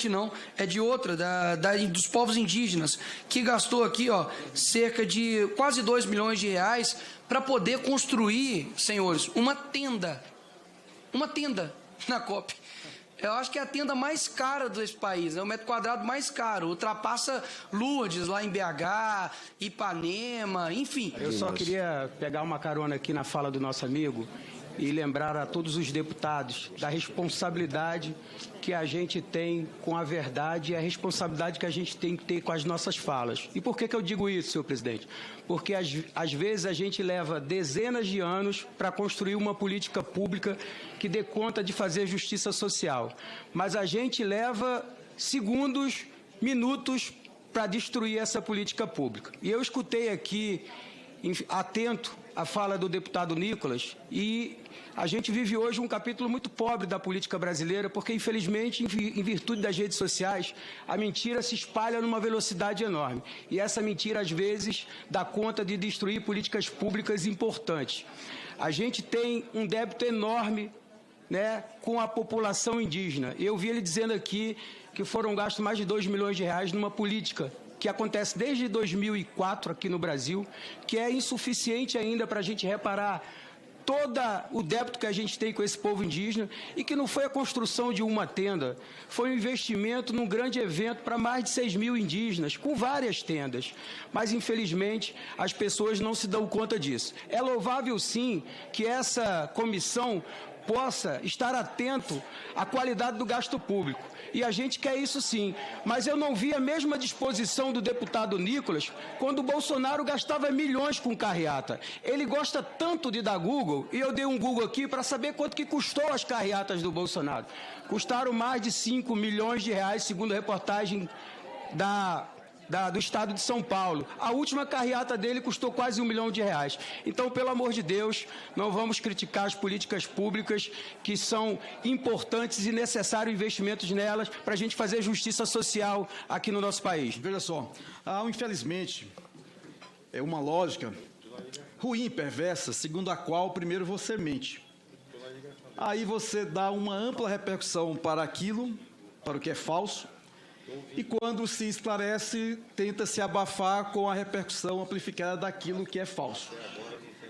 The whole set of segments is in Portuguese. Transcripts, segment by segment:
não, é de outra, dos povos indígenas, que gastou aqui, ó, cerca de quase 2 milhões de reais para poder construir, senhores, uma tenda na COP. Eu acho que é a tenda mais cara desse país, é o metro quadrado mais caro, ultrapassa Lourdes, lá em BH, Ipanema, enfim. Eu só queria pegar uma carona aqui na fala do nosso amigo e lembrar a todos os deputados da responsabilidade que a gente tem com a verdade e a responsabilidade que a gente tem que ter com as nossas falas. E por que eu digo isso, senhor presidente? Porque às vezes a gente leva dezenas de anos para construir uma política pública que dê conta de fazer justiça social, mas a gente leva segundos, minutos para destruir essa política pública. E eu escutei aqui, atento, a fala do deputado Nicolas, e a gente vive hoje um capítulo muito pobre da política brasileira, porque, infelizmente, em virtude das redes sociais, a mentira se espalha numa velocidade enorme. E essa mentira, às vezes, dá conta de destruir políticas públicas importantes. A gente tem um débito enorme, né, com a população indígena. Eu vi ele dizendo aqui que foram gastos mais de 2 milhões de reais numa política que acontece desde 2004 aqui no Brasil, que é insuficiente ainda para a gente reparar todo o débito que a gente tem com esse povo indígena, e que não foi a construção de uma tenda, foi um investimento num grande evento para mais de 6 mil indígenas, com várias tendas. Mas, infelizmente, as pessoas não se dão conta disso. É louvável, sim, que essa comissão possa estar atento à qualidade do gasto público. E a gente quer isso sim, mas eu não vi a mesma disposição do deputado Nicolas quando o Bolsonaro gastava milhões com carreata. Ele gosta tanto de dar Google, e eu dei um Google aqui para saber quanto que custou as carreatas do Bolsonaro. Custaram mais de 5 milhões de reais, segundo a reportagem do estado de São Paulo. A última carreata dele custou quase 1 milhão de reais. Então, pelo amor de Deus, não vamos criticar as políticas públicas, que são importantes e necessários investimentos nelas para a gente fazer justiça social aqui no nosso país. Veja só, infelizmente, é uma lógica ruim e perversa, segundo a qual primeiro você mente. Aí você dá uma ampla repercussão para aquilo, para o que é falso, e quando se esclarece, tenta se abafar com a repercussão amplificada daquilo que é falso.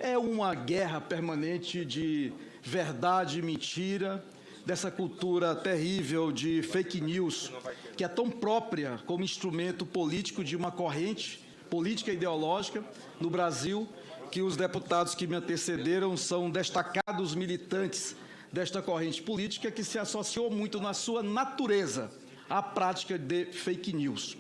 É uma guerra permanente de verdade e mentira, dessa cultura terrível de fake news, que é tão própria como instrumento político de uma corrente política e ideológica no Brasil, que os deputados que me antecederam são destacados militantes desta corrente política, que se associou muito na sua natureza a prática de fake news.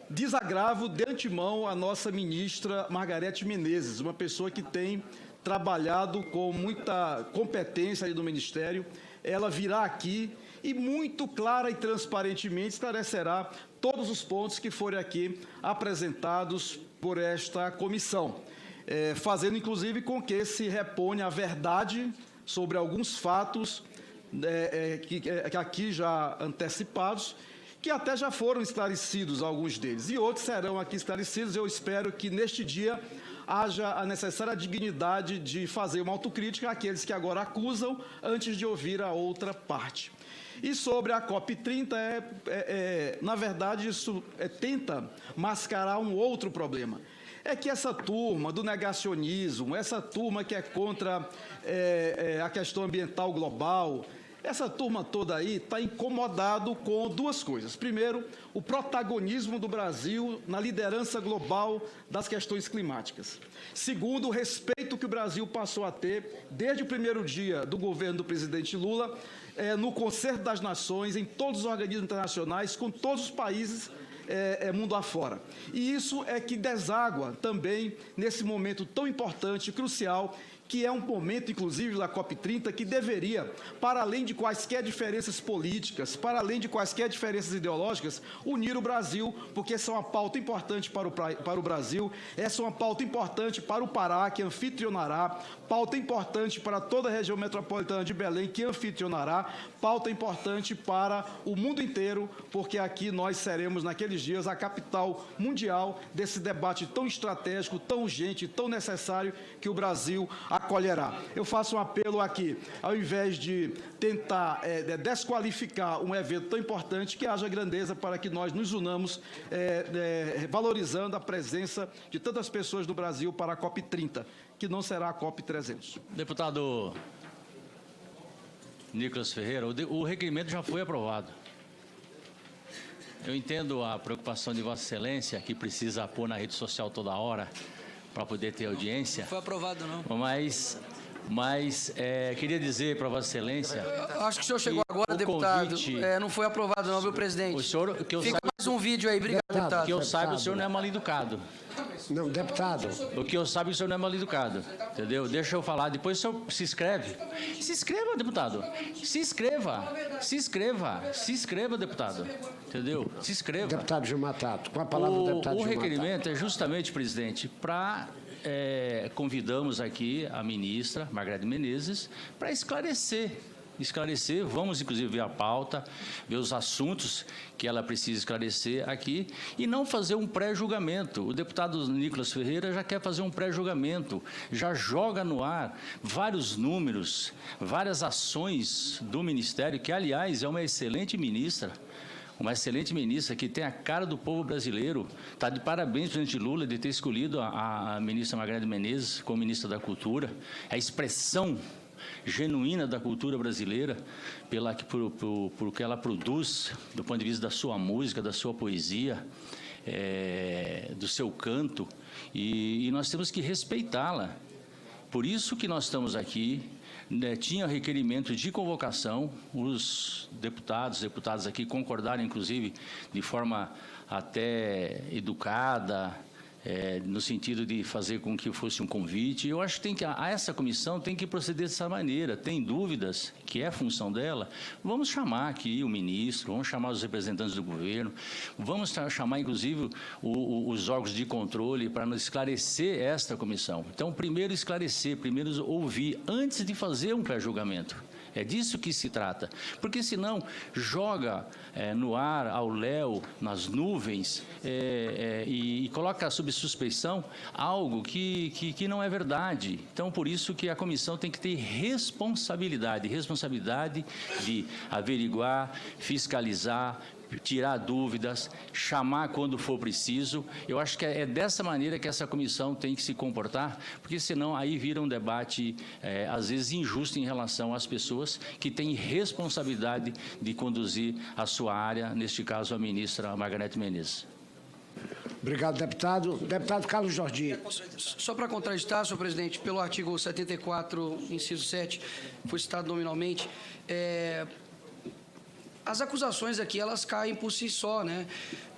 Desagravo de antemão a nossa ministra Margarete Menezes, uma pessoa que tem trabalhado com muita competência aí no Ministério. Ela virá aqui e muito clara e transparentemente esclarecerá todos os pontos que forem aqui apresentados por esta comissão, fazendo inclusive com que se reponha a verdade sobre alguns fatos que aqui já antecipados, que até já foram esclarecidos alguns deles, e outros serão aqui esclarecidos. Eu espero que neste dia haja a necessária dignidade de fazer uma autocrítica àqueles que agora acusam, antes de ouvir a outra parte. E sobre a COP30, na verdade, isso tenta mascarar um outro problema. É que essa turma do negacionismo, essa turma que é contra a questão ambiental global, essa turma toda aí está incomodado com duas coisas. Primeiro, o protagonismo do Brasil na liderança global das questões climáticas. Segundo, o respeito que o Brasil passou a ter desde o primeiro dia do governo do presidente Lula, no Concerto das Nações, em todos os organismos internacionais, com todos os países mundo afora. E isso é que deságua também nesse momento tão importante, crucial, que é um momento, inclusive, da COP30, que deveria, para além de quaisquer diferenças políticas, para além de quaisquer diferenças ideológicas, unir o Brasil, porque essa é uma pauta importante para o Brasil, essa é uma pauta importante para o Pará, que anfitrionará, pauta importante para toda a região metropolitana de Belém, que anfitrionará, pauta importante para o mundo inteiro, porque aqui nós seremos, naqueles dias, a capital mundial desse debate tão estratégico, tão urgente, tão necessário, que o Brasil acolherá. Eu faço um apelo aqui, ao invés de tentar desqualificar um evento tão importante, que haja grandeza para que nós nos unamos, valorizando a presença de tantas pessoas do Brasil para a COP30, que não será a COP300. Deputado Nicolas Ferreira, o requerimento já foi aprovado. Eu entendo a preocupação de Vossa Excelência, que precisa pôr na rede social toda hora para poder ter audiência. Não foi aprovado, não. Mas queria dizer para Vossa Excelência... Acho que o senhor chegou agora, deputado. Não foi aprovado, não, viu, presidente? O senhor, que eu Fica saiba, mais um vídeo aí. Obrigado, deputado. que eu saiba, o senhor não é mal educado. Não, deputado. O que eu saiba, o senhor não é mal educado. Entendeu? Deixa eu falar. Depois o senhor se inscreve. Se inscreva, deputado. Se inscreva. Se inscreva. Se inscreva, deputado. Entendeu? Se inscreva. Deputado Gilmar Tato. Com a palavra o deputado O Gilmar requerimento é justamente, presidente, para... convidamos aqui a ministra Margarete Menezes para esclarecer, vamos inclusive ver a pauta, ver os assuntos que ela precisa esclarecer aqui e não fazer um pré-julgamento. O deputado Nicolas Ferreira já quer fazer um pré-julgamento, já joga no ar vários números, várias ações do Ministério, que aliás é uma excelente ministra, que tem a cara do povo brasileiro. Está de parabéns, presidente Lula, de ter escolhido a ministra Margarete Menezes como ministra da Cultura. É a expressão genuína da cultura brasileira, por que ela produz, do ponto de vista da sua música, da sua poesia, do seu canto, e nós temos que respeitá-la. Por isso que nós estamos aqui. Tinha requerimento de convocação, os deputados aqui concordaram, inclusive, de forma até educada, no sentido de fazer com que fosse um convite. Eu acho que essa comissão tem que proceder dessa maneira. Tem dúvidas, que é função dela, vamos chamar aqui o ministro, vamos chamar os representantes do governo, vamos chamar, inclusive, os órgãos de controle para nos esclarecer esta comissão. Então, primeiro esclarecer, primeiro ouvir, antes de fazer um pré-julgamento. É disso que se trata, porque senão joga no ar, ao léu, nas nuvens, e coloca sob suspeição algo que não é verdade. Então, por isso que a comissão tem que ter responsabilidade de averiguar, fiscalizar, tirar dúvidas, chamar quando for preciso. Eu acho que é dessa maneira que essa comissão tem que se comportar, porque senão aí vira um debate, às vezes, injusto em relação às pessoas que têm responsabilidade de conduzir a sua área, neste caso a ministra Margarete Menezes. Obrigado, deputado. Deputado Carlos Jordi. Só para contraditar, senhor presidente, pelo artigo 74, inciso 7, foi citado nominalmente, as acusações aqui, elas caem por si só, né?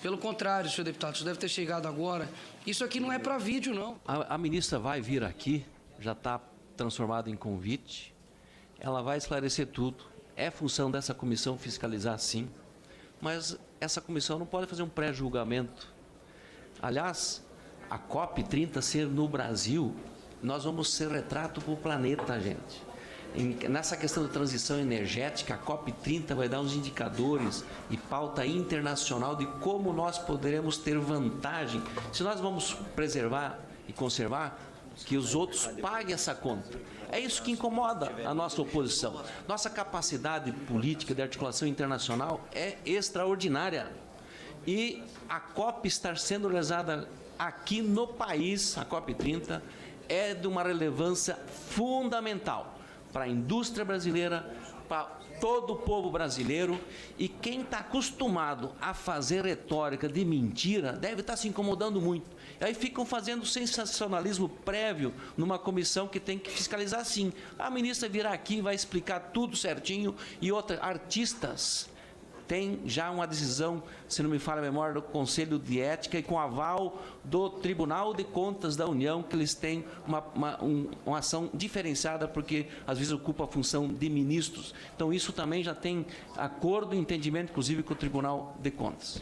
Pelo contrário, senhor deputado, isso deve ter chegado agora. Isso aqui não é para vídeo, não. A ministra vai vir aqui, já está transformada em convite. Ela vai esclarecer tudo. É função dessa comissão fiscalizar, sim. Mas essa comissão não pode fazer um pré-julgamento. Aliás, a COP30 ser no Brasil, nós vamos ser retrato para o planeta, gente. Nessa questão de transição energética, a COP30 vai dar uns indicadores e pauta internacional de como nós poderemos ter vantagem, se nós vamos preservar e conservar, que os outros paguem essa conta. É isso que incomoda a nossa oposição. Nossa capacidade política de articulação internacional é extraordinária. E a COP estar sendo realizada aqui no país, a COP30, é de uma relevância fundamental para a indústria brasileira, para todo o povo brasileiro, e quem está acostumado a fazer retórica de mentira deve estar se incomodando muito. E aí ficam fazendo sensacionalismo prévio numa comissão que tem que fiscalizar sim. A ministra virá aqui, vai explicar tudo certinho, e outros artistas tem já uma decisão, se não me falha a memória, do Conselho de Ética e com aval do Tribunal de Contas da União, que eles têm uma ação diferenciada, porque às vezes ocupa a função de ministros. Então isso também já tem acordo e entendimento, inclusive, com o Tribunal de Contas.